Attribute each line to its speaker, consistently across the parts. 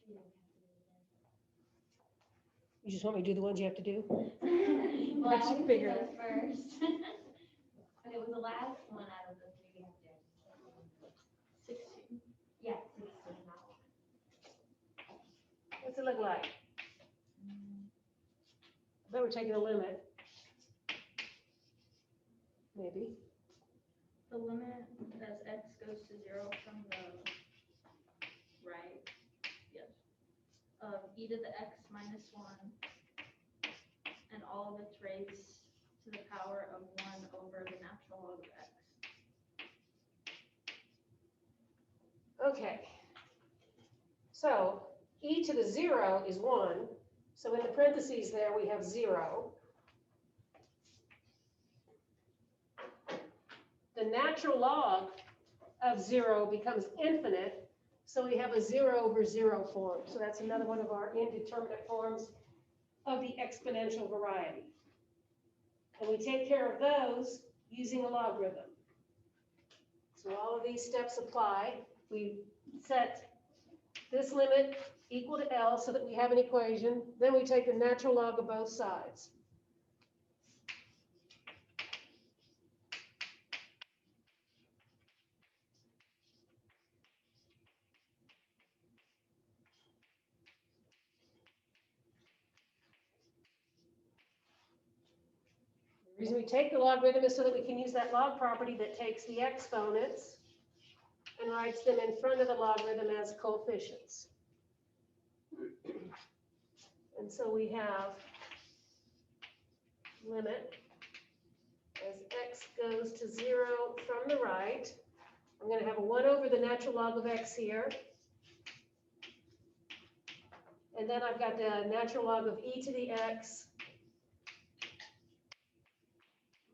Speaker 1: You just want me to do the ones you have to do?
Speaker 2: Well, I
Speaker 1: How'd you
Speaker 2: always
Speaker 1: figure
Speaker 2: do
Speaker 1: it?
Speaker 2: those first. And it was the last one out of the three we have to do.
Speaker 3: 16.
Speaker 2: Yeah, 16, that one.
Speaker 1: What's it look like? I bet we're taking a limit. Maybe.
Speaker 3: The limit as x goes to 0 from the right, yes, of e to the x minus 1, and all of its raised to the power of 1 over the natural log of x.
Speaker 1: Okay. So e to the 0 is 1. So in the parentheses there, we have 0. The natural log of 0 becomes infinite, so we have a 0 over 0 form. So that's another one of our indeterminate forms of the exponential variety. And we take care of those using a logarithm. So all of these steps apply. We set this limit equal to L so that we have an equation. Then we take the natural log of both sides. The reason we take the logarithm is so that we can use that log property that takes the exponents and writes them in front of the logarithm as coefficients. And so we have limit as x goes to 0 from the right. I'm going to have a 1 over the natural log of x here. And then I've got the natural log of e to the x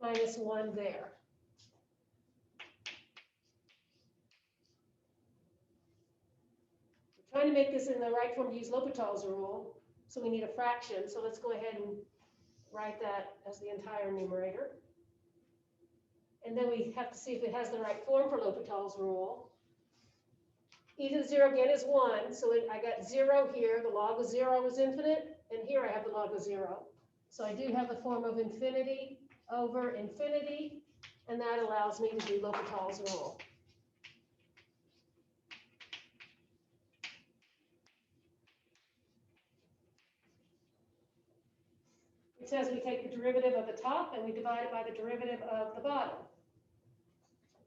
Speaker 1: minus 1 there. We're trying to make this in the right form to use L'Hopital's rule, so we need a fraction. So let's go ahead and write that as the entire numerator. And then we have to see if it has the right form for L'Hopital's rule. E to the 0 again is 1, so I got 0 here. The log of 0 is infinite, and here I have the log of 0. So I do have the form of infinity over infinity, and that allows me to do L'Hopital's rule. It says we take the derivative of the top and we divide it by the derivative of the bottom,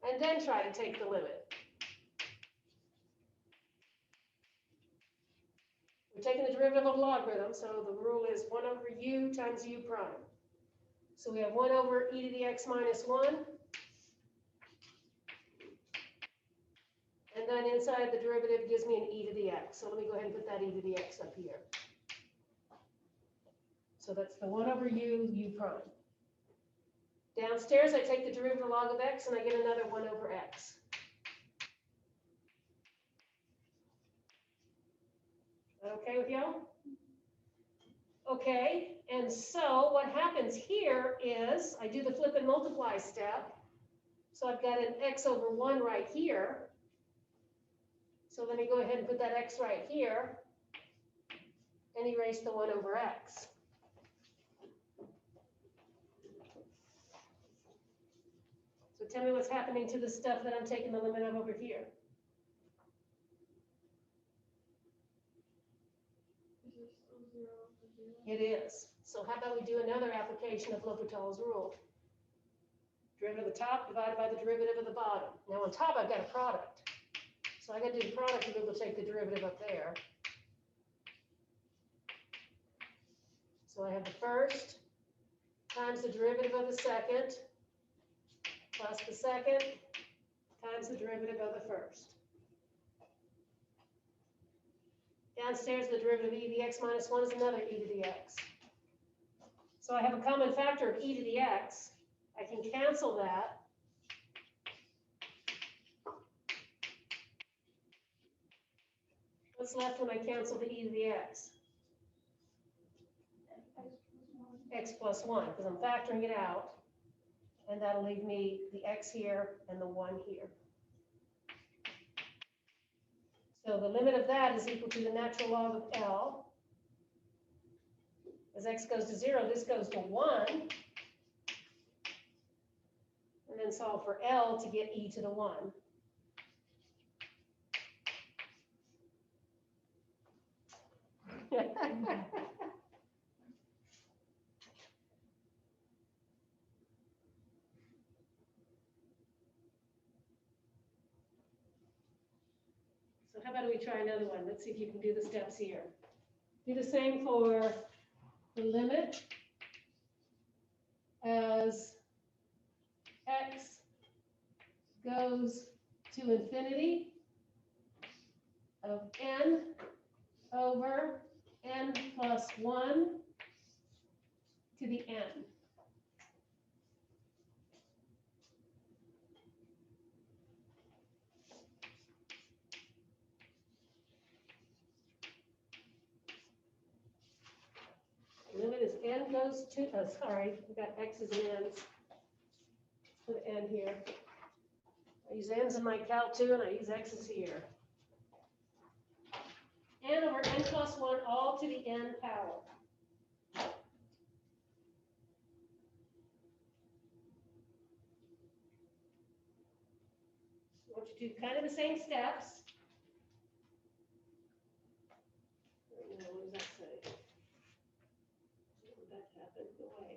Speaker 1: and then try to take the limit. We're taking the derivative of a logarithm, so the rule is 1 over u times u prime. So we have 1 over e to the x minus 1. And then inside the derivative gives me an e to the x. So let me go ahead and put that e to the x up here. So that's the 1 over u prime. Downstairs, I take the derivative log of x, and I get another 1 over x. Is that okay with y'all? Okay, and so what happens here is I do the flip and multiply step. So I've got an x over 1 right here. So let me go ahead and put that x right here and erase the 1 over x. So tell me what's happening to the stuff that I'm taking the limit of over here.
Speaker 3: Is this still 0 for 0?
Speaker 1: It is. So how about we do another application of L'Hopital's rule? Derivative of the top divided by the derivative of the bottom. Now on top I've got a product. So I got to do the product to be able to take the derivative up there. So I have the first times the derivative of the second plus the second times the derivative of the first. Downstairs, the derivative of e to the x minus 1 is another e to the x. So I have a common factor of e to the x. I can cancel that. What's left when I cancel the e to the x? X plus 1, because I'm factoring it out. And that'll leave me the x here and the 1 here. So the limit of that is equal to the natural log of L. As x goes to 0, this goes to 1. And then solve for L to get e to the 1. So how about we try another one? Let's see if you can do the steps here. Do the same for the limit as x goes to infinity of n over n plus 1 to the n. Limit is n goes to, sorry, we got x's and n's. Put an n here. I use n's in my cal too, and I use x's here. N over n plus 1 all to the n power. I want you to do kind of the same steps. What does that say? That happened, go away.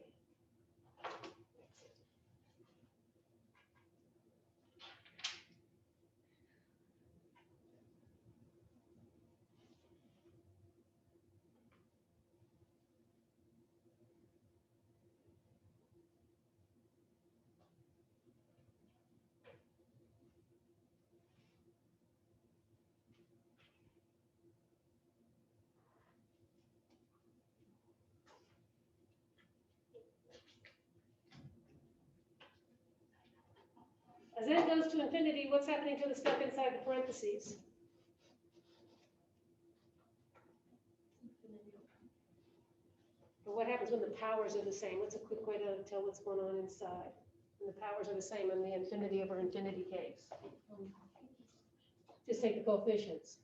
Speaker 1: As n goes to infinity, what's happening to the stuff inside the parentheses? But what happens when the powers are the same? What's a quick way to tell what's going on inside? When the powers are the same in the infinity over infinity case. Just take the coefficients.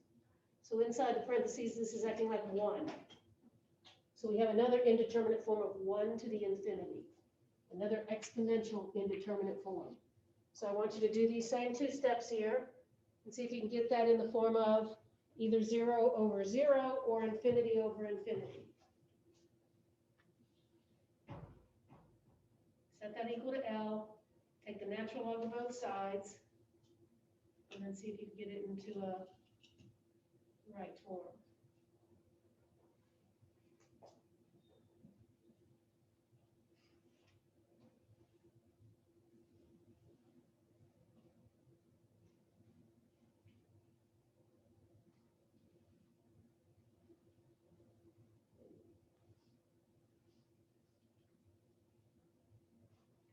Speaker 1: So inside the parentheses, this is acting like 1. So we have another indeterminate form of 1 to the infinity. Another exponential indeterminate form. So I want you to do these same 2 steps here and see if you can get that in the form of either 0 over 0 or infinity over infinity. Set that equal to L, take the natural log of both sides, and then see if you can get it into a right form.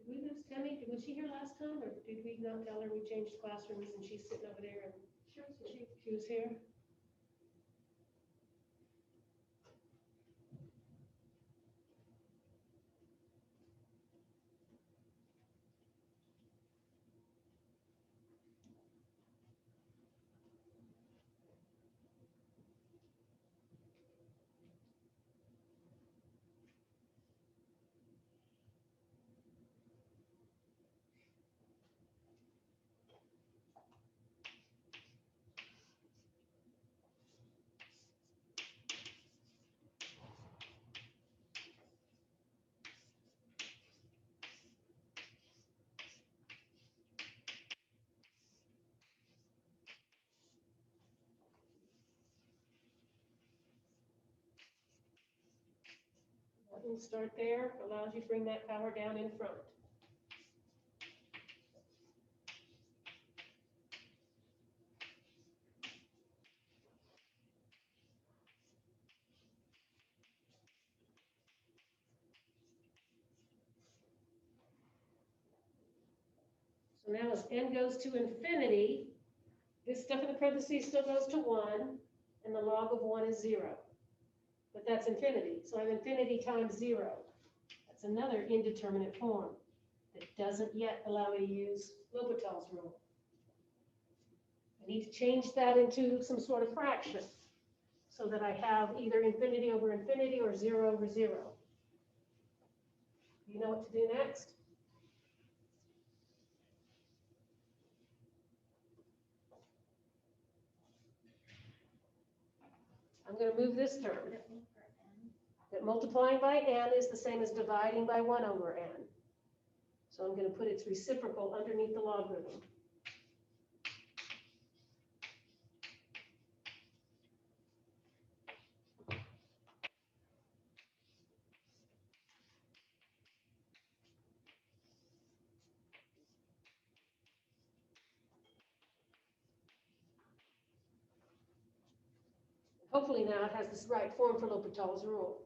Speaker 1: Did we lose Tammy? Was she here last time, or did we not tell her we changed classrooms and she's sitting over there and she was here? We'll start there, allows you to bring that power down in front. So now as n goes to infinity, this stuff in the parentheses still goes to 1, and the log of 1 is 0. But that's infinity, so I have infinity times 0. That's another indeterminate form that doesn't yet allow me to use L'Hopital's rule. I need to change that into some sort of fraction so that I have either infinity over infinity or 0 over 0. You know what to do next? I'm going to move this term. That multiplying by n is the same as dividing by 1 over n. So I'm going to put its reciprocal underneath the logarithm. Hopefully now it has this right form for L'Hopital's rule.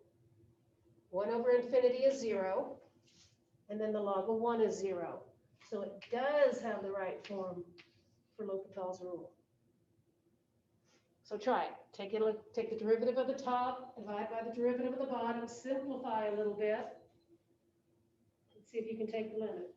Speaker 1: 1 over infinity is 0, and then the log of 1 is 0. So it does have the right form for L'Hopital's rule. So try it. Take the derivative of the top, divide by the derivative of the bottom, simplify a little bit, and see if you can take the limit.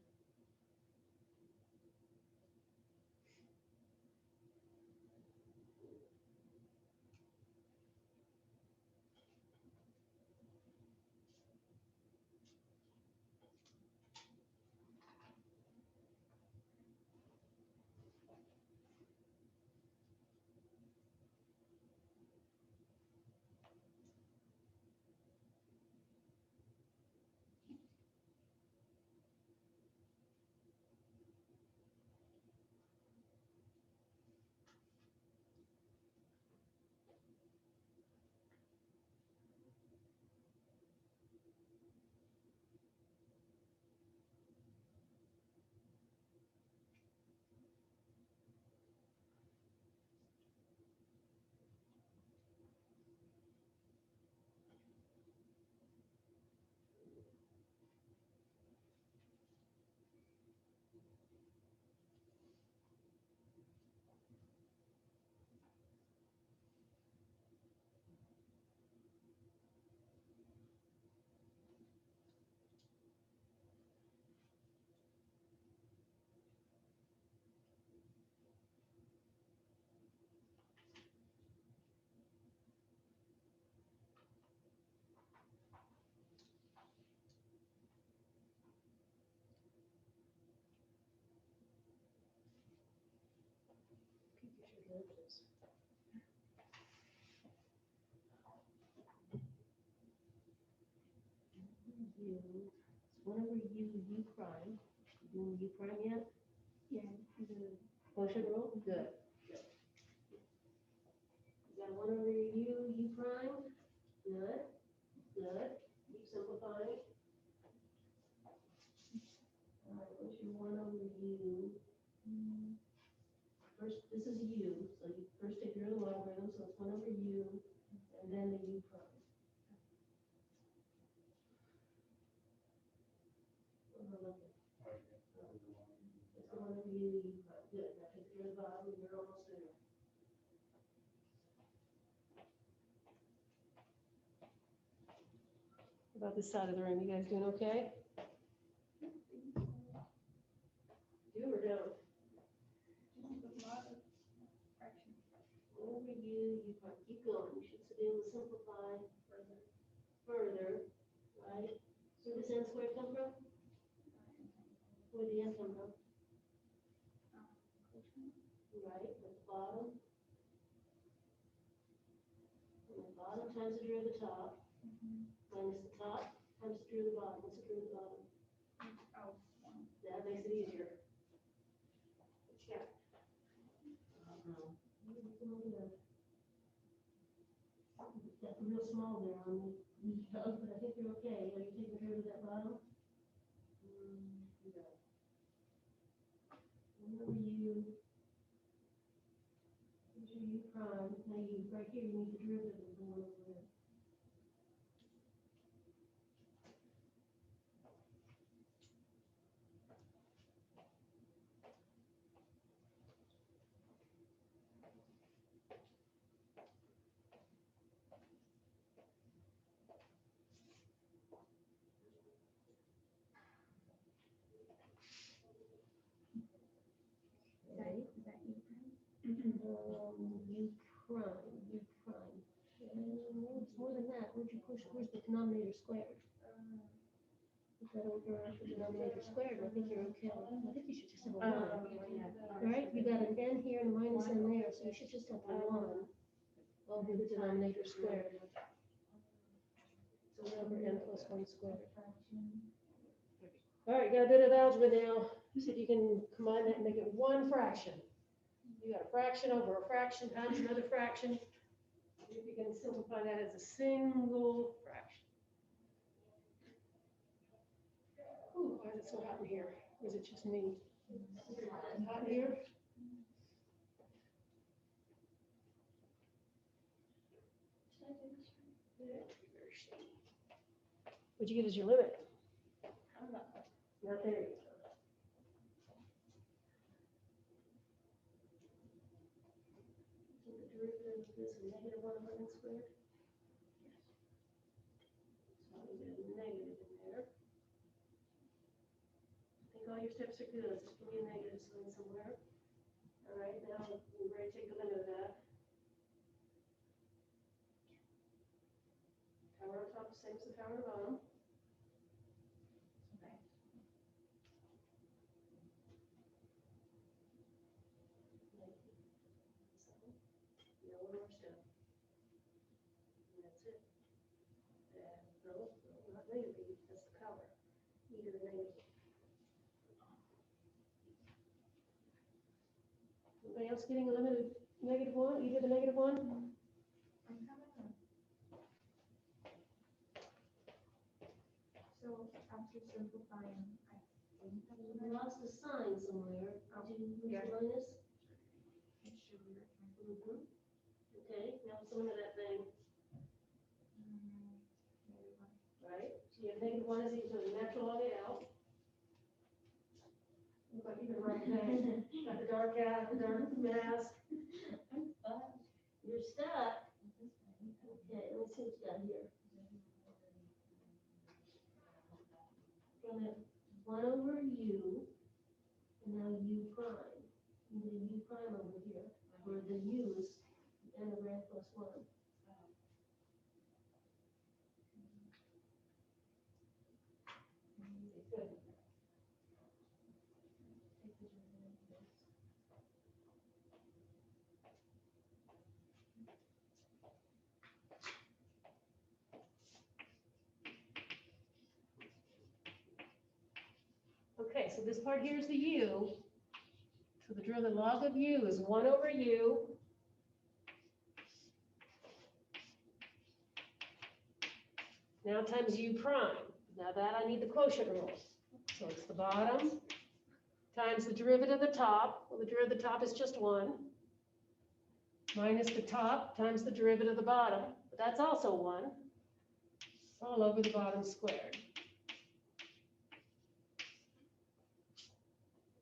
Speaker 1: It's 1 over u prime. You doing u prime yet?
Speaker 3: Yeah, the
Speaker 1: Quotient rule? Good. You got 1 over u prime? Good. Good. Keep simplifying. All right, what's your 1 over u? First, this is u, so you first take your logarithm, so it's 1 over u, and then the u prime. It's 1 over u prime. Good. Now take your bottom, and you're almost there. What about this side of the room? You guys doing okay? Do or don't? Over you probably keep going. You should be able to simplify further, right? So where does n squared come from? Where did the n come from? Right, at the bottom. And the bottom times the derivative of the top, minus the top times the derivative of the bottom. What's the derivative of the bottom?
Speaker 3: Oh,
Speaker 1: That makes it easier. What you got? That's real small there on me. But I think you're okay. Are you taking care of that bottom? You got it. Remember you. Here's your u prime. Now you, right here, you need the derivative of the 1 over there.
Speaker 3: is that E prime?
Speaker 1: U prime. No, it's more than that. Where'd you push? Where's the denominator squared? Put that over after denominator squared, and I think you're okay. I think you should just have a 1. All right, you got an n here and a minus n there, so you should just have a 1 over the denominator squared. So 1 over n plus 1 squared. All right, you got a bit of algebra now. You said you can combine that and make it one fraction. You got a fraction over a fraction times another fraction. If you can simplify that as a single fraction. Ooh, why is it so hot in here? Or is it just me? Hot in here? What'd you get as your limit? Not there. So the derivative of this is negative 1 over n squared. So we get a negative in there. I think all your steps are good. Just give me a negative sign somewhere. All right, now we're ready to take the limit of that. Power on top, same as the power on the bottom. Now one more step. And that's it. No, not negative e, that's the power. E to the negative. Anybody else getting a limit of negative 1? E to the negative 1?
Speaker 3: So after simplifying, I think that's what
Speaker 1: We lost a sign somewhere. Did you lose
Speaker 3: Yeah.
Speaker 1: a minus?
Speaker 3: it should be written.
Speaker 1: Okay, now what's the limit of that thing? Right? So you have negative 1 is equal to the natural log of L. Look like you've been writing that. Got the dark hat, the dark mask. You're stuck. Okay, let's see what you got here. From the 1 over u, and now u prime. You get a u prime over here, where the u's n over n plus 1. Good. Okay, so this part here is the u. So the log of u is 1 over u. Now times u prime. Now that I need the quotient rule. So it's the bottom times the derivative of the top. Well, the derivative of the top is just 1. Minus the top times the derivative of the bottom. But that's also 1. All over the bottom squared.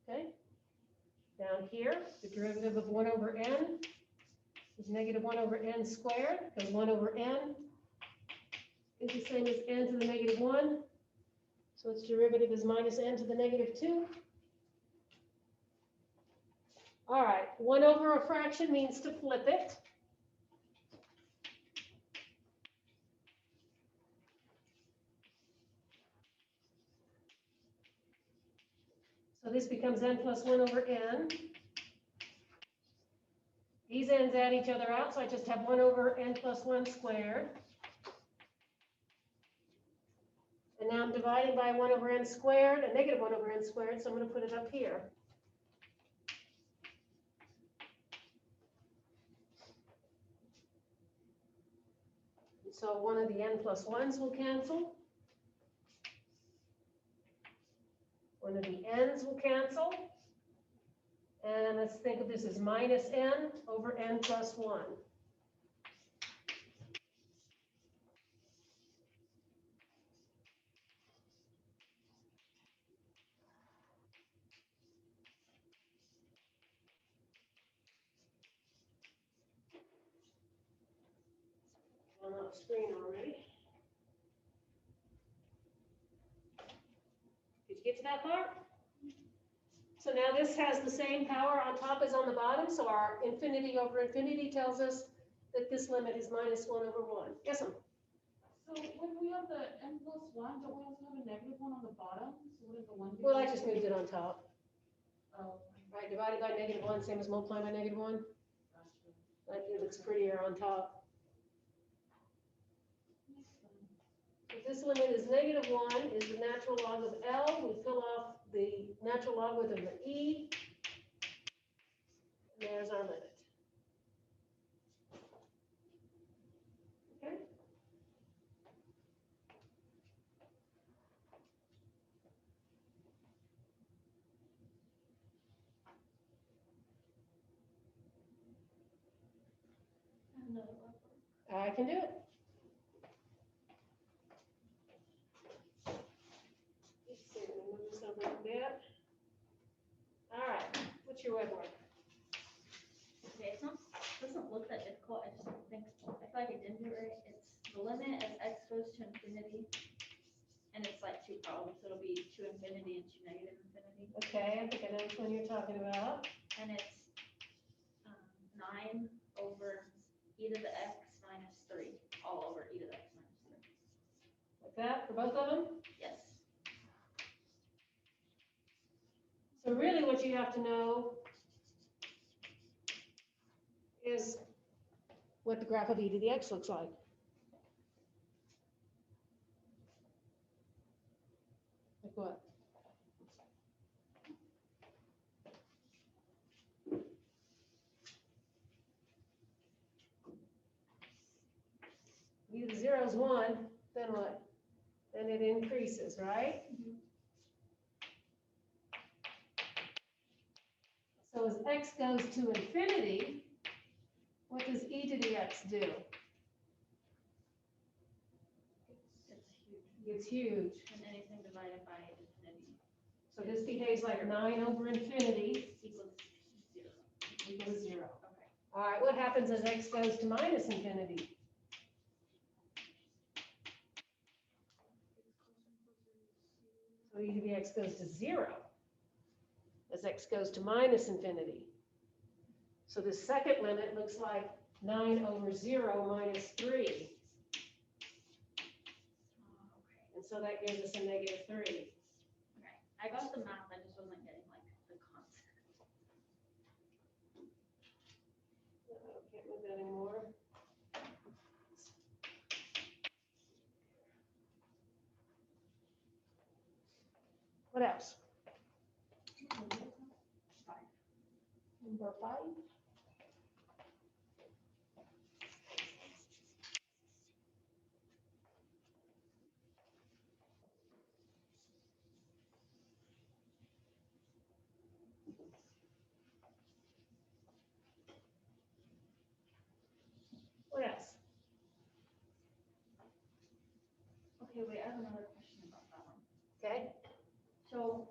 Speaker 1: Okay? Down here, the derivative of 1 over n is negative 1 over n squared, because 1 over n is the same as n to the negative 1. So its derivative is minus n to the negative 2. All right, 1 over a fraction means to flip it. So this becomes n plus 1 over n. These n's add each other out, so I just have 1 over n plus 1 squared. And now I'm dividing by 1 over n squared, and negative 1 over n squared, so I'm going to put it up here. So one of the n plus 1's will cancel. One of the n's will cancel. And let's think of this as minus n over n plus 1. I'm off screen already. Did you get to that part? So now this has the same power on top as on the bottom, so our infinity over infinity tells us that this limit is -1/1. Yes, ma'am?
Speaker 4: So when we have the n+1, don't we also have a -1 on the bottom? So what is the one?
Speaker 1: Well, I just moved it on top.
Speaker 4: Oh,
Speaker 1: Right, divided by -1, same as multiplying by -1.
Speaker 4: gotcha.
Speaker 1: Like, it looks prettier on top.
Speaker 4: Makes sense.
Speaker 1: If this limit is -1, is the natural log of L, we fill off the natural logarithm of E. And there's our limit. Okay?
Speaker 3: Another one.
Speaker 1: I can do it. Let's see, let me move this over a bit. All right, what's your web work?
Speaker 3: Okay, it's not, doesn't look that difficult, I just think, I feel like I didn't do it right. It's the limit as x goes to infinity, and it's like two problems, so it'll be to infinity and to negative infinity,
Speaker 1: Okay, I think I know which one you're talking about.
Speaker 3: and it's 9 over e to the x minus 3, all over e to the x minus 3.
Speaker 1: Like that for both of them?
Speaker 3: Yes.
Speaker 1: So really what you have to know is what the graph of e to the x looks like. Like what? E to the 0 is 1, then what? Then it increases, right? So as x goes to infinity, what does e to the x do?
Speaker 3: It's huge,
Speaker 1: It's huge.
Speaker 3: and anything divided by infinity
Speaker 1: So this behaves like 9 over infinity
Speaker 3: equals 0.
Speaker 1: equals 0.
Speaker 3: Okay.
Speaker 1: All right, what happens as x goes to minus infinity? So e to the x goes to 0 as x goes to minus infinity. So the second limit looks like 9 over 0 minus 3.
Speaker 3: Oh, okay.
Speaker 1: And so that gives us a -3.
Speaker 3: Okay, I got the math, I just wasn't getting like the concept.
Speaker 1: Can't move that anymore. What else? Number 5. What else?
Speaker 3: Okay, wait, I have another question about that one.
Speaker 1: Okay.
Speaker 3: So,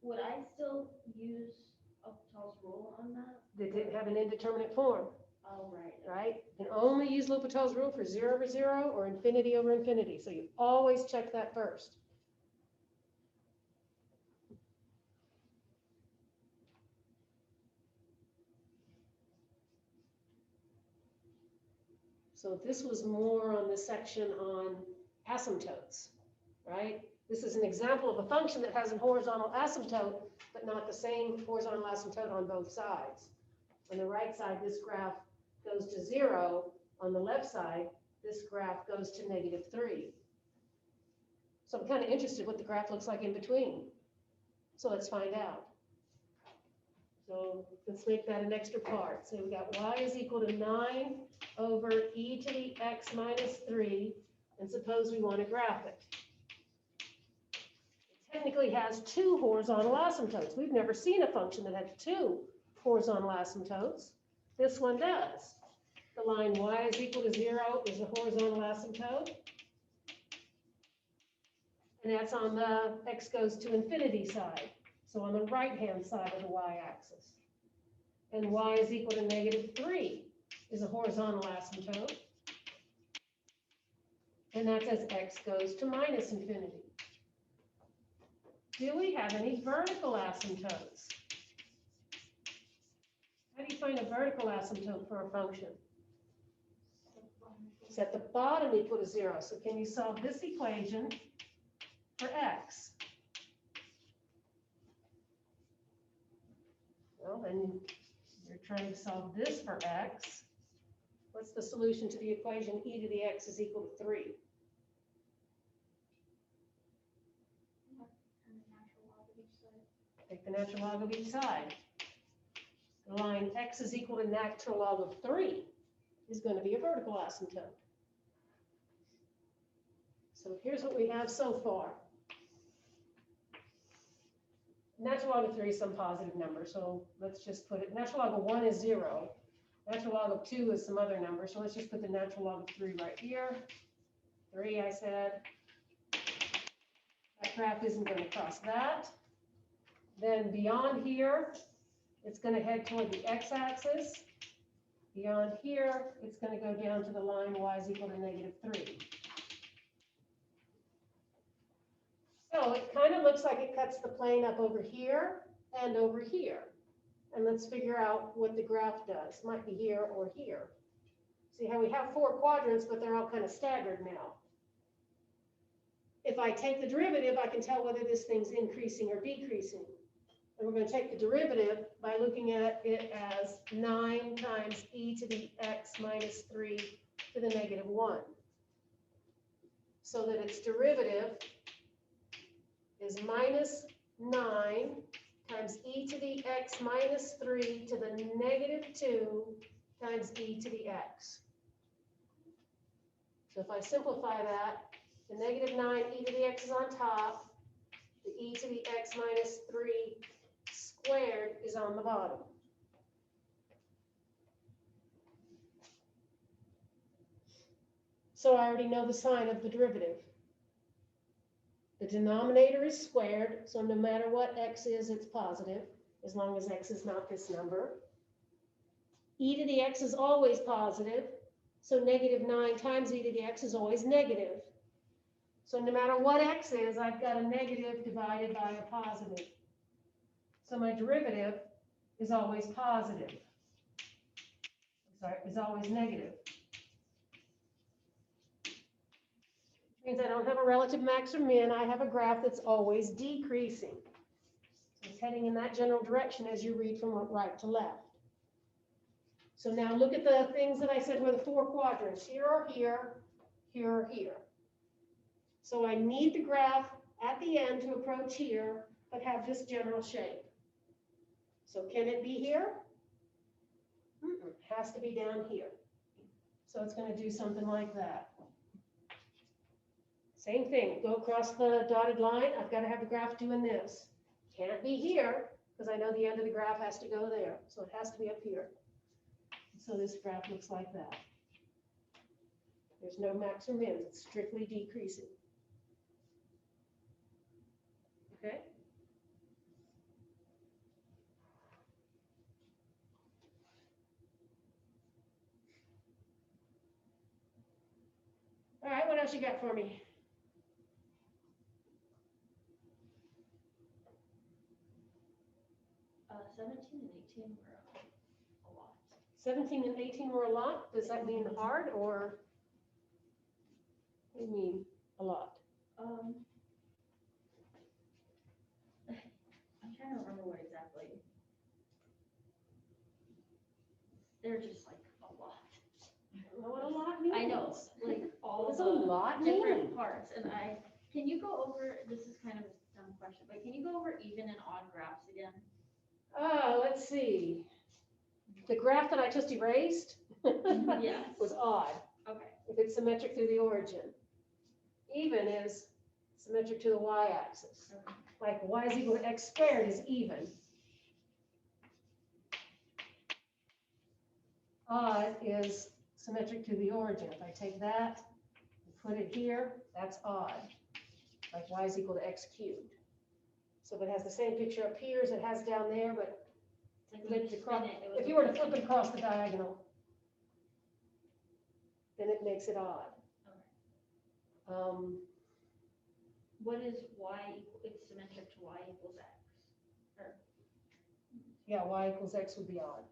Speaker 3: would I still use L'Hopital's rule on that?
Speaker 1: They didn't have an indeterminate form,
Speaker 3: Oh, right.
Speaker 1: right? You can only use L'Hopital's rule for 0 over 0 or infinity over infinity. So you always check that first. So this was more on the section on asymptotes, right? This is an example of a function that has a horizontal asymptote, but not the same horizontal asymptote on both sides. On the right side, this graph goes to 0. On the left side, this graph goes to -3. So I'm kind of interested what the graph looks like in between. So let's find out. So let's make that an extra part. So we got y is equal to 9 over e to the x minus 3, and suppose we want to graph it. It technically has 2 horizontal asymptotes. We've never seen a function that had 2 horizontal asymptotes. This one does. The line y is equal to 0 is a horizontal asymptote. And that's on the x goes to infinity side. So on the right-hand side of the y-axis. And y is equal to -3 is a horizontal asymptote. And that's as x goes to minus infinity. Do we have any vertical asymptotes? How do you find a vertical asymptote for a function? It's at the bottom you put a 0. So can you solve this equation for x? Well, then you're trying to solve this for x. What's the solution to the equation e to the x is equal to 3? Take the natural log of each side. The line x is equal to natural log of 3 is going to be a vertical asymptote. So here's what we have so far. Natural log of 3 is some positive number, so let's just put it, natural log of 1 is 0. Natural log of 2 is some other number, so let's just put the natural log of 3 right here. 3, I said. That graph isn't going to cross that. Then beyond here, it's going to head toward the x-axis. Beyond here, it's going to go down to the line y is equal to -3. So it kind of looks like it cuts the plane up over here and over here. And let's figure out what the graph does. Might be here or here. See how we have 4 quadrants, but they're all kind of staggered now. If I take the derivative, I can tell whether this thing's increasing or decreasing. And we're going to take the derivative by looking at it as 9 times e to the x minus 3 to the -1. So that its derivative is minus 9 times e to the x minus 3 to the -2 times e to the x. So if I simplify that, the -9 e to the x is on top, the e to the x minus 3 squared is on the bottom. So I already know the sign of the derivative. The denominator is squared, so no matter what x is, it's positive, as long as x is not this number. E to the x is always positive, so -9 times e to the x is always negative. So no matter what x is, I've got a negative divided by a positive. So my derivative is always positive. Sorry, is always negative. Means I don't have a relative max or min, I have a graph that's always decreasing. So it's heading in that general direction as you read from right to left. So now look at the things that I said were the 4 quadrants, here or here, here or here. So I need the graph at the end to approach here, but have this general shape. So can it be here? Has to be down here. So it's going to do something like that. Same thing, go across the dotted line, I've got to have the graph doing this. Can't be here, because I know the end of the graph has to go there, so it has to be up here. So this graph looks like that. There's no max or min, it's strictly decreasing. Okay? All right, what else you got for me?
Speaker 3: 17 and 18 were a lot.
Speaker 1: 17 and 18 were a lot? Does that mean hard or? What do you mean a lot?
Speaker 3: I'm trying to remember what exactly. They're just like a lot.
Speaker 1: I don't know what a lot means.
Speaker 3: I know, like all
Speaker 1: What does a
Speaker 3: the
Speaker 1: lot
Speaker 3: different
Speaker 1: mean?
Speaker 3: parts, and can you go over, this is kind of a dumb question, but can you go over even and odd graphs again?
Speaker 1: Let's see. The graph that I just erased
Speaker 3: Yes.
Speaker 1: was odd.
Speaker 3: Okay.
Speaker 1: If it's symmetric through the origin. Even is symmetric to the y-axis.
Speaker 3: Okay.
Speaker 1: Like y is equal to x squared is even. Odd is symmetric to the origin. If I take that and put it here, that's odd. Like y is equal to x cubed. So if it has the same picture up here as it has down there, but
Speaker 3: It's like
Speaker 1: flipped across,
Speaker 3: it
Speaker 1: if you were to flip it across the diagonal, then it makes it odd.
Speaker 3: what is y, it's symmetric to y equals x? Or
Speaker 1: Yeah, y equals x would be odd.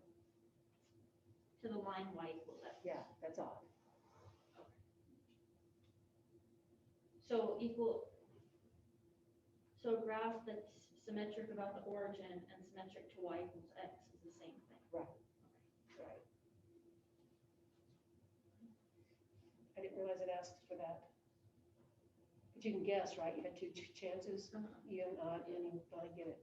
Speaker 3: to the line y equals x?
Speaker 1: Yeah, that's odd.
Speaker 3: So so a graph that's symmetric about the origin and symmetric to y equals x is the same thing.
Speaker 1: Right. Right. I didn't realize it asked for that. But you can guess, right? You had two chances, even odd, and you probably get it.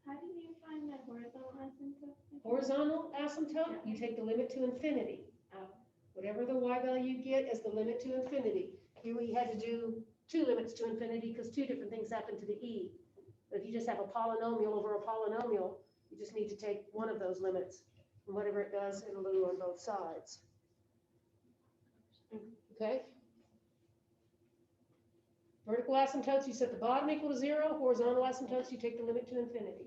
Speaker 2: How do you find the horizontal asymptote?
Speaker 1: Horizontal asymptote, you take the limit to infinity. Whatever the y value you get is the limit to infinity. Here we had to do two limits to infinity because two different things happen to the e. But if you just have a polynomial over a polynomial, you just need to take one of those limits. And whatever it does, it'll do on both sides. Okay? Vertical asymptotes, you set the bottom equal to 0. Horizontal asymptotes, you take the limit to infinity.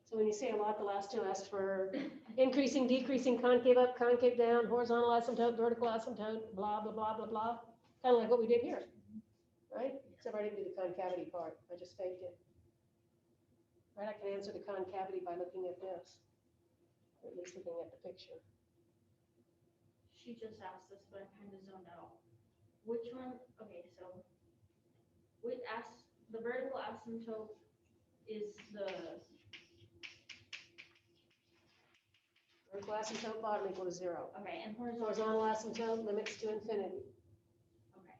Speaker 1: So when you say a lot, the last two ask for increasing, decreasing, concave up, concave down, horizontal asymptote, vertical asymptote, blah, blah, blah, blah, blah. Kind of like what we did here, right? Except I didn't do the concavity part. I just faked it. Right, I can answer the concavity by looking at this, or at least looking at the picture.
Speaker 3: She just asked this, but I kind of zoned out. Which one, okay, so, the vertical asymptote is the,
Speaker 1: Vertical asymptote, bottom equal to 0.
Speaker 3: okay, and horizontal,
Speaker 1: Horizontal asymptote, limits to infinity.
Speaker 3: okay.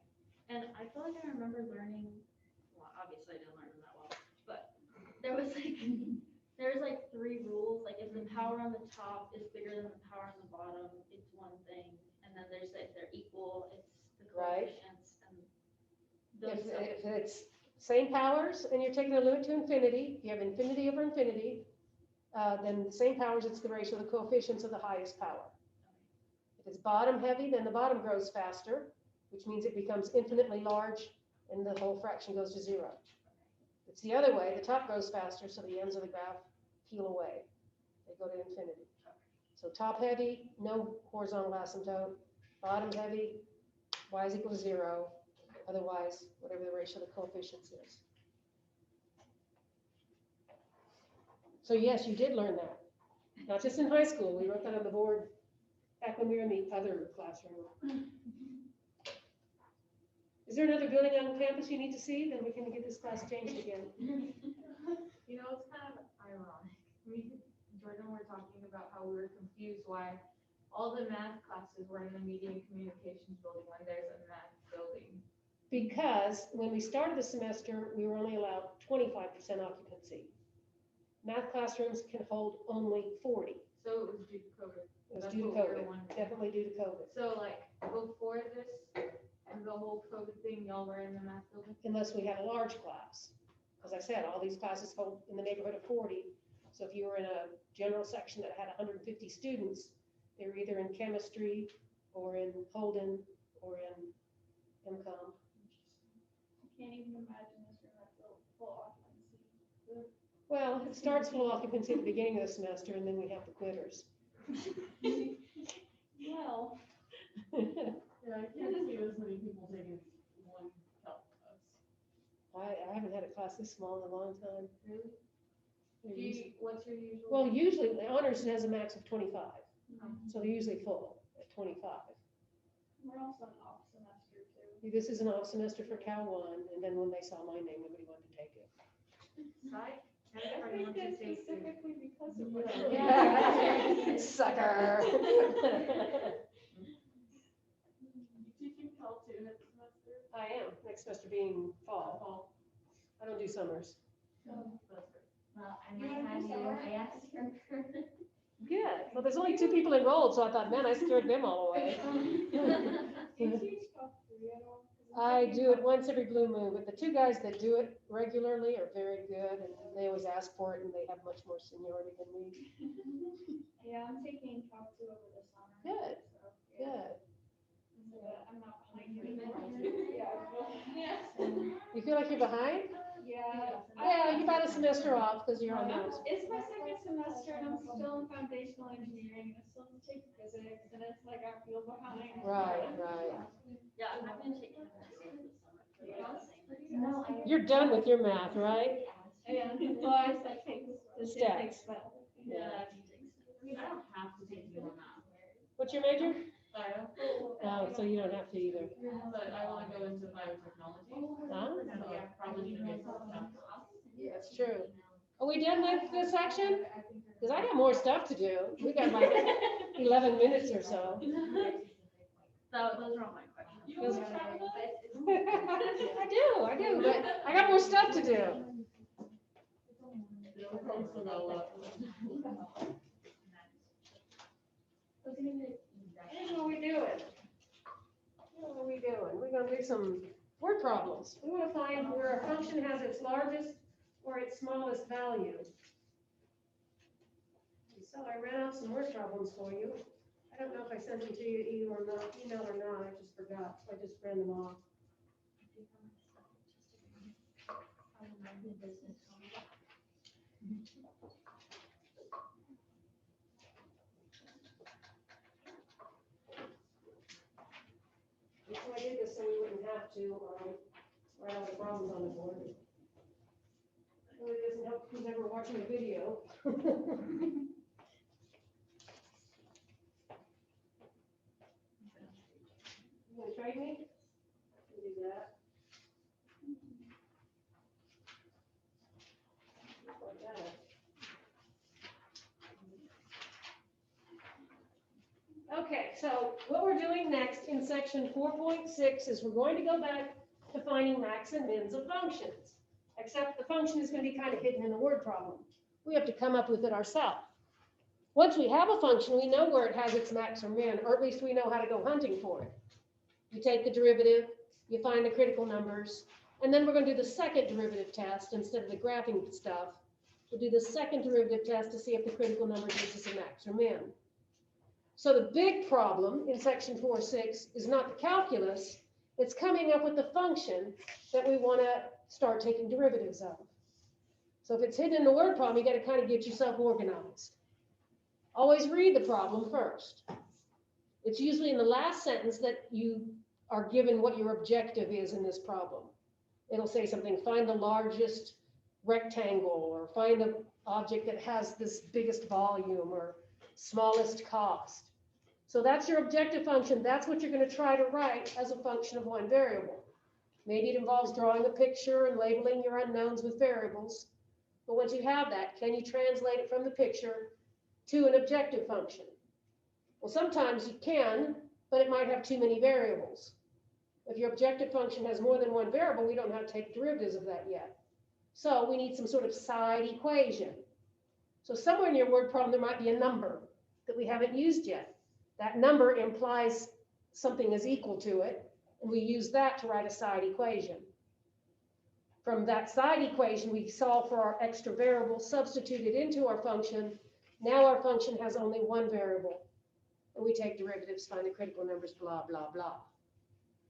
Speaker 3: And I feel like I remember learning, well, obviously I didn't learn them that well, but there was like three rules, like if the power on the top is bigger than the power on the bottom, it's one thing, and then there's if they're equal, it's the
Speaker 1: Right.
Speaker 3: coefficients and those
Speaker 1: If it's same powers and you're taking the limit to infinity, you have infinity over infinity, then the same powers, it's the ratio of the coefficients of the highest power. If it's bottom heavy, then the bottom grows faster, which means it becomes infinitely large and the whole fraction goes to 0. It's the other way, the top grows faster, so the ends of the graph peel away. They go to infinity. So top heavy, no horizontal asymptote. Bottom heavy, y is equal to 0. Otherwise, whatever the ratio of the coefficients is. So yes, you did learn that. Not just in high school. We wrote that on the board back when we were in the other classroom. Is there another building on campus you need to see? Then we can get this class changed again.
Speaker 4: You know, it's kind of ironic. Me and Jordan were talking about how we were confused why all the math classes were in the media and communications building when there's a math building.
Speaker 1: Because when we started the semester, we were only allowed 25% occupancy. Math classrooms can hold only 40.
Speaker 4: So it was due to COVID.
Speaker 1: It was
Speaker 4: That's
Speaker 1: due to
Speaker 4: what we were
Speaker 1: COVID,
Speaker 4: wondering.
Speaker 1: definitely due to COVID.
Speaker 4: So like before this and the whole COVID thing, y'all were in the math building?
Speaker 1: Unless we had a large class. As I said, all these classes hold in the neighborhood of 40. So if you were in a general section that had 150 students, they were either in chemistry or in Holden or in MCOM.
Speaker 2: I can't even imagine this room at full occupancy.
Speaker 1: Well, it starts full occupancy at the beginning of the semester and then we have the quitters.
Speaker 2: Well,
Speaker 4: Yeah, I can't see as many people taking one health class.
Speaker 1: I haven't had a class this small in a long time.
Speaker 4: Really?
Speaker 1: They're
Speaker 4: Do
Speaker 1: usually-
Speaker 4: you, what's your usual?
Speaker 1: Well, usually the honors has a max of 25,
Speaker 4: Um,
Speaker 1: so they're usually full at 25.
Speaker 2: we're also an off semester too.
Speaker 1: This is an off semester for Cal 1, and then when they saw my name, nobody wanted to take it.
Speaker 4: Psych?
Speaker 2: I think that's specifically because of what.
Speaker 1: Yeah. Sucker.
Speaker 4: You teaching Cal 2 next semester?
Speaker 1: I am, next semester being fall.
Speaker 4: Fall.
Speaker 1: I don't do summers.
Speaker 4: Semester.
Speaker 2: Well, I
Speaker 3: You
Speaker 2: might
Speaker 3: wanna
Speaker 2: have
Speaker 3: do
Speaker 2: you,
Speaker 3: summer?
Speaker 2: I asked her.
Speaker 1: Good. Well, there's only 2 people enrolled, so I thought, man, I scared them all away.
Speaker 2: Do you teach top 3 at all? 'Cause I'm
Speaker 1: I
Speaker 2: taking
Speaker 1: do it
Speaker 2: top-
Speaker 1: once every blue moon, but the 2 guys that do it regularly are very good, and they always ask for it, and they have much more seniority than me.
Speaker 2: Yeah, I'm taking top 2 over the summer.
Speaker 1: Good.
Speaker 2: So, yeah.
Speaker 1: Good.
Speaker 2: So, I'm not behind you anymore. Yeah.
Speaker 1: You feel like you're behind? Yeah, you got a semester off because you're on those.
Speaker 5: It's my second semester and I'm still in foundational engineering, I still have to take physics, and it's like I feel behind.
Speaker 1: Right.
Speaker 3: Yeah, I'm gonna take it this summer.
Speaker 2: No, I.
Speaker 1: You're done with your math, right?
Speaker 5: And, well, I said take the
Speaker 1: Stats.
Speaker 5: statistics, but.
Speaker 3: Yeah.
Speaker 4: I mean, I don't have to take more math.
Speaker 1: What's your major?
Speaker 4: Bio,
Speaker 1: Oh, so you don't have to either.
Speaker 4: but I want to go into biotechnology.
Speaker 1: Huh?
Speaker 4: So I probably need to get some math.
Speaker 1: That's true. Are we done with this section? Because I got more stuff to do. We got like 11 minutes or so.
Speaker 3: Those are all my questions.
Speaker 5: You want to travel?
Speaker 1: I do, but I got more stuff to do. Here's what we doing. What are we doing? We're gonna do some word problems. We wanna find where a function has its largest or its smallest value. So I ran out some word problems for you. I don't know if I sent them to you email or not, I just forgot, so I just ran them off. So I did this so we wouldn't have to, write all the problems on the board. Really doesn't help who's ever watching a video. You gonna trade me? Can do that. Like that. Okay, so what we're doing next in section 4.6 is we're going to go back to finding max and mins of functions. Except the function is going to be kind of hidden in the word problem. We have to come up with it ourselves. Once we have a function, we know where it has its max or min, or at least we know how to go hunting for it. You take the derivative, you find the critical numbers, and then we're going to do the second derivative test instead of the graphing stuff. We'll do the second derivative test to see if the critical number gives us a max or min. So the big problem in section 4.6 is not the calculus, it's coming up with the function that we want to start taking derivatives of. So if it's hidden in the word problem, you got to kind of get yourself organized. Always read the problem first. It's usually in the last sentence that you are given what your objective is in this problem. It'll say something, find the largest rectangle, or find the object that has this biggest volume, or smallest cost. So that's your objective function. That's what you're going to try to write as a function of one variable. Maybe it involves drawing a picture and labeling your unknowns with variables. But once you have that, can you translate it from the picture to an objective function? Well, sometimes you can, but it might have too many variables. If your objective function has more than one variable, we don't have to take derivatives of that yet. So we need some sort of side equation. So somewhere in your word problem, there might be a number that we haven't used yet. That number implies something is equal to it, and we use that to write a side equation. From that side equation, we solve for our extra variable, substitute it into our function. Now our function has only one variable, and we take derivatives, find the critical numbers, blah, blah, blah.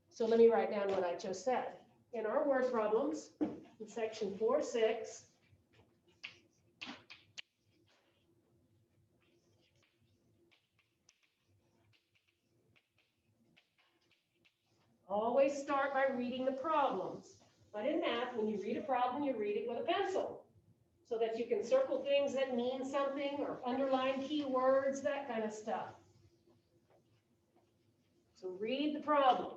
Speaker 1: So let me write down what I just said. In our word problems, in section 4.6, always start by reading the problems. But in math, when you read a problem, you read it with a pencil so that you can circle things that mean something or underline keywords, that kind of stuff. So read the problem.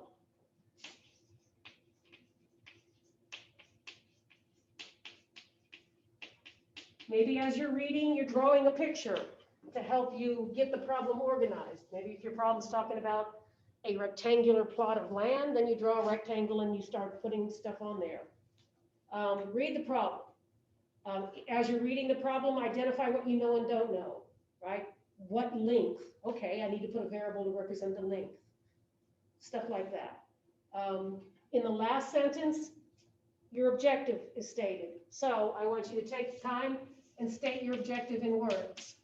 Speaker 1: Maybe as you're reading, you're drawing a picture to help you get the problem organized. Maybe if your problem's talking about a rectangular plot of land, then you draw a rectangle and you start putting stuff on there. Read the problem. As you're reading the problem, identify what you know and don't know, right? What length? Okay, I need to put a variable to represent the length. Stuff like that. In the last sentence, your objective is stated. So I want you to take the time and state your objective in words.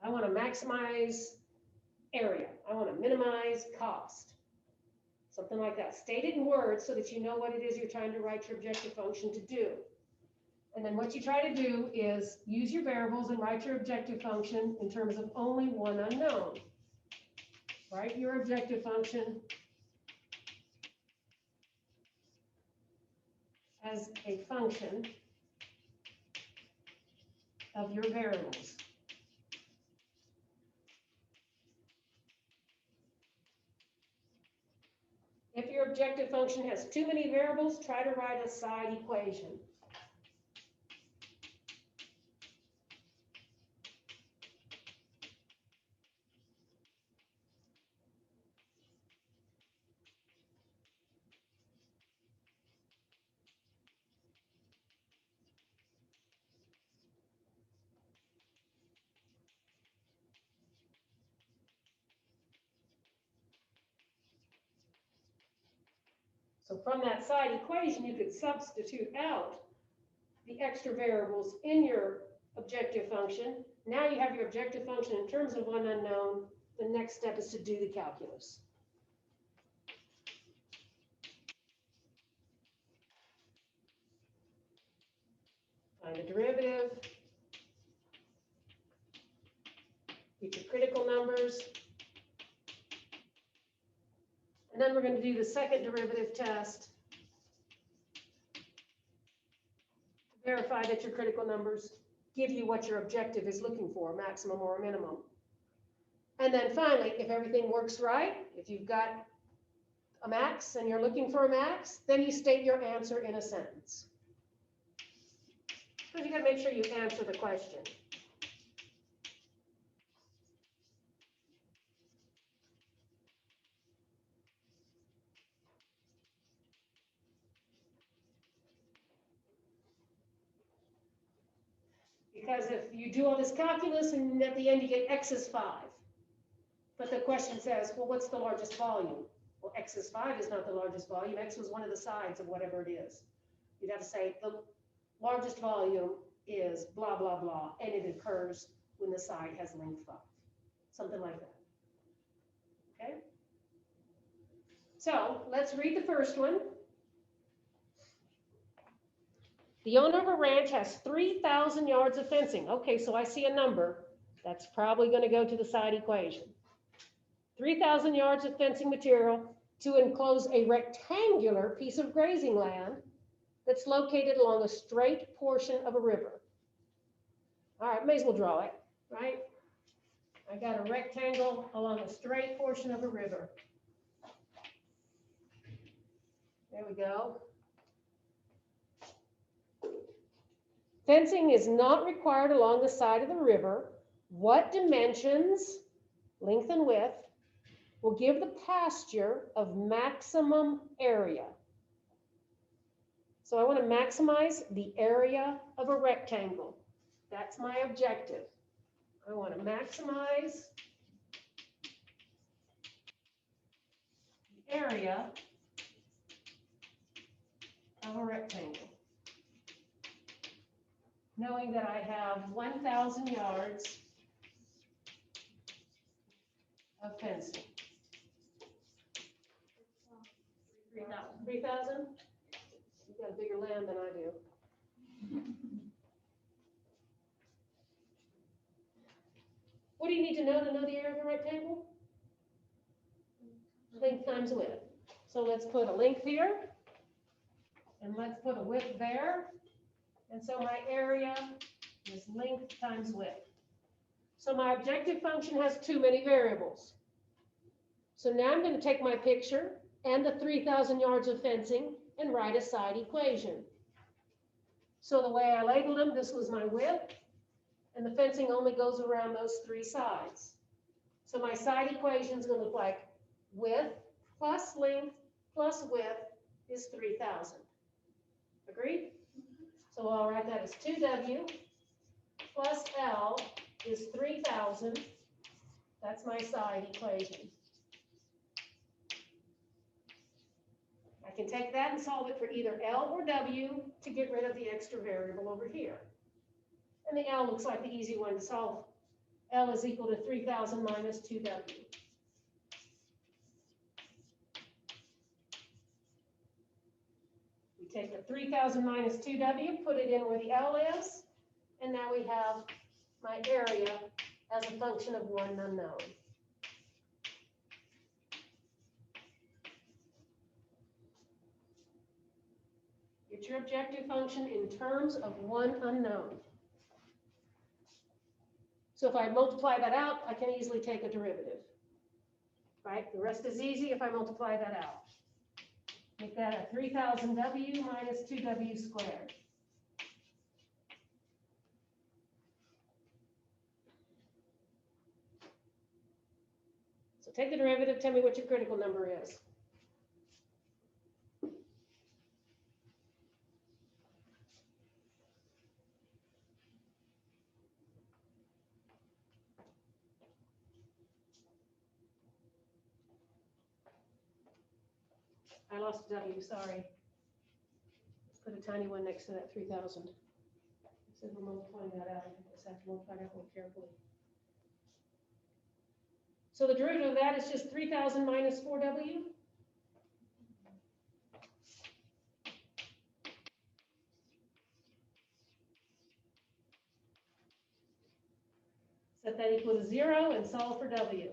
Speaker 1: I want to maximize area. I want to minimize cost. Something like that. State it in words so that you know what it is you're trying to write your objective function to do. And then what you try to do is use your variables and write your objective function in terms of only one unknown. Write your objective function as a function of your variables. If your objective function has too many variables, try to write a side equation. So from that side equation, you could substitute out the extra variables in your objective function. Now you have your objective function in terms of one unknown. The next step is to do the calculus. Find the derivative. Get your critical numbers. And then we're going to do the second derivative test. Verify that your critical numbers give you what your objective is looking for, maximum or minimum. And then finally, if everything works right, if you've got a max and you're looking for a max, then you state your answer in a sentence. Because you got to make sure you answer the question. Because if you do all this calculus and at the end you get x is 5, but the question says, well, what's the largest volume? Well, x is 5 is not the largest volume. X was one of the sides of whatever it is. You'd have to say the largest volume is blah, blah, blah, and it occurs when the side has length 5. Something like that. Okay? So let's read the first one. The owner of a ranch has 3,000 yards of fencing. Okay, so I see a number. That's probably going to go to the side equation. 3,000 yards of fencing material to enclose a rectangular piece of grazing land that's located along a straight portion of a river. All right, may as well draw it, right? I got a rectangle along a straight portion of a river. There we go. Fencing is not required along the side of the river. What dimensions, length and width, will give the pasture of maximum area? So I want to maximize the area of a rectangle. That's my objective. I want to maximize the area of a rectangle, knowing that I have 1,000 yards of fencing.
Speaker 3: 3,000.
Speaker 1: 3,000? You got a bigger land than I do. What do you need to know the area of a rectangle? Length times width. So let's put a length here, and let's put a width there. And so my area is length times width. So my objective function has too many variables. So now I'm going to take my picture and the 3,000 yards of fencing and write a side equation. So the way I labeled them, this was my width, and the fencing only goes around those 3 sides. So my side equation is going to look like width plus length plus width is 3,000. Agreed? So I'll write that as 2W plus L is 3,000. That's my side equation. I can take that and solve it for either L or W to get rid of the extra variable over here. And the L looks like the easy one to solve. L is equal to 3,000 minus 2W. take the 3,000 minus 2W, put it in where the L is, and now we have my area as a function of one unknown. Get your objective function in terms of one unknown. So if I multiply that out, I can easily take a derivative. Right? The rest is easy if I multiply that out. Make that a 3,000W minus 2W squared. So take the derivative, tell me what your critical number is. I lost a W, sorry. Let's put a tiny one next to that 3,000. So we're multiplying that out. I just have to multiply that more carefully. So the derivative of that is just 3,000 minus 4W. Set that equal to 0 and solve for W.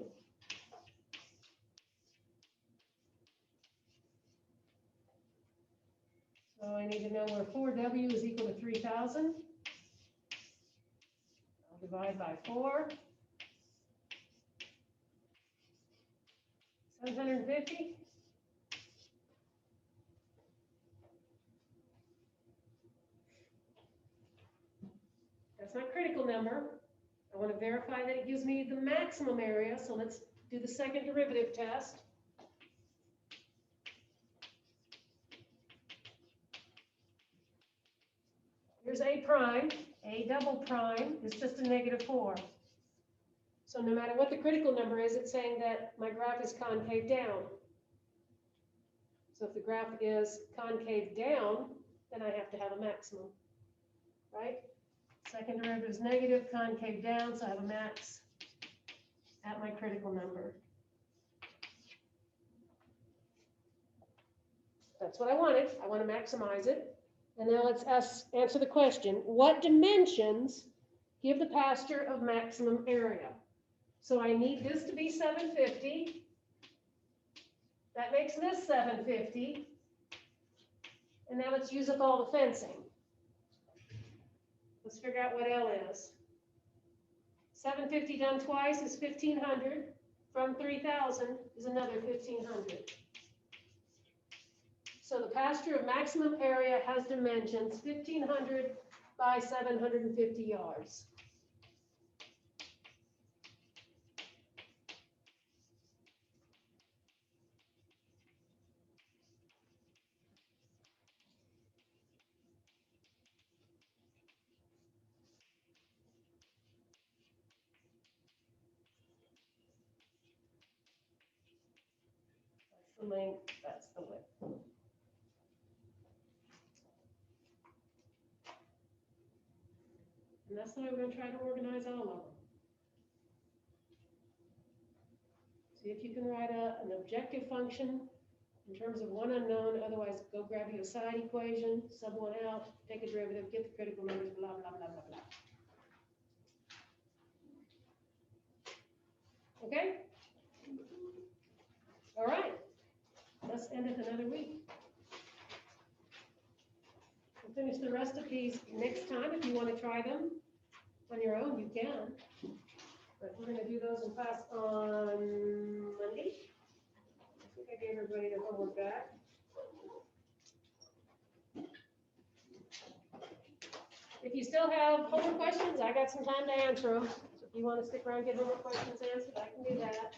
Speaker 1: So I need to know where 4W is equal to 3,000. I'll divide by 4. 750. That's not critical number. I want to verify that it gives me the maximum area, so let's do the second derivative test. Here's A prime. A double prime is just a -4. So no matter what the critical number is, it's saying that my graph is concave down. So if the graph is concave down, then I have to have a maximum, right? Second derivative is negative, concave down, so I have a max at my critical number. That's what I wanted. I want to maximize it. And now let's answer the question, what dimensions give the pasture of maximum area? So I need this to be 750. That makes this 750. And now let's use up all the fencing. Let's figure out what L is. 750 done twice is 1,500. From 3,000 is another 1,500. So the pasture of maximum area has dimensions 1,500 by 750 yards. That's the length, that's the width. And that's the way we're going to try to organize all of them. See if you can write an objective function in terms of one unknown, otherwise go grab you a side equation, sub one out, take a derivative, get the critical numbers, blah, blah, blah, blah, blah. Okay? All right. Let's end it another week. We'll finish the rest of these next time. If you want to try them on your own, you can. But we're going to do those in class on Monday. I think I gave everybody their homework back. If you still have homework questions, I got some time to answer them. So if you want to stick around and get homework questions answered, I can do that.